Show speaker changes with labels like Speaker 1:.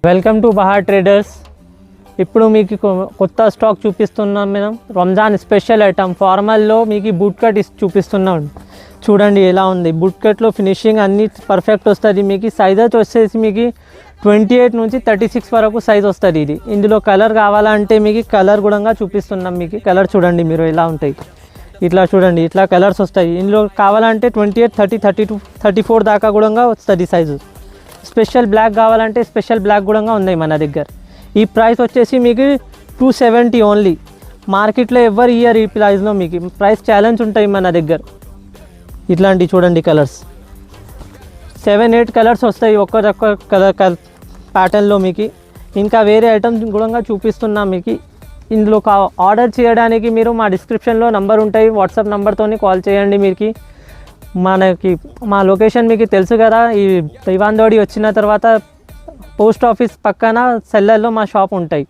Speaker 1: Welcome to Bahar traders. ఇప్పుడు మీకు కొత్త స్టాక్ చూపిస్తున్నాం మేడం. రంజాన్ స్పెషల్ ఐటమ్ ఫార్మల్లో మీకు బూట్ కట్ చూపిస్తున్నాం. చూడండి ఎలా ఉంది. బూట్ కట్లో ఫినిషింగ్ అన్నీ పర్ఫెక్ట్ వస్తుంది. మీకు సైజెస్ వచ్చేసి మీకు 28 నుంచి 36 వరకు సైజ్ వస్తుంది. ఇది ఇందులో కలర్ కావాలంటే మీకు కలర్ కూడా చూపిస్తున్నాం. మీకు కలర్ చూడండి మీరు ఎలా ఉంటాయి. ఇట్లా చూడండి, ఇట్లా కలర్స్ వస్తాయి. ఇందులో కావాలంటే 28, 30, 32, 34 దాకా కూడా వస్తుంది సైజు. స్పెషల్ బ్లాక్ కావాలంటే స్పెషల్ బ్లాక్ కూడా ఉన్నాయి మన దగ్గర. ఈ ప్రైస్ వచ్చేసి మీకు 270 ఓన్లీ. మార్కెట్లో ఎవరి ఇయర్ ఈ ప్రైస్లో మీకు ప్రైస్ ఛాలెంజ్ ఉంటాయి మన దగ్గర. ఇట్లాంటివి చూడండి కలర్స్ 7-8 కలర్స్ వస్తాయి ఒక్కొక్క కలర్ ప్యాటర్న్లో. మీకు ఇంకా వేరే ఐటమ్స్ కూడా చూపిస్తున్నాం మీకు. ఇందులో ఆర్డర్ చేయడానికి మీరు మా డిస్క్రిప్షన్లో నంబర్ ఉంటాయి, వాట్సాప్ నెంబర్తో కాల్ చేయండి. మీకు మా లొకేషన్ మీకు తెలుసు కదా. ఈ దివాందోడి వచ్చిన తర్వాత పోస్ట్ ఆఫీస్ పక్కన సెల్లర్లో మా షాప్ ఉంటాయి.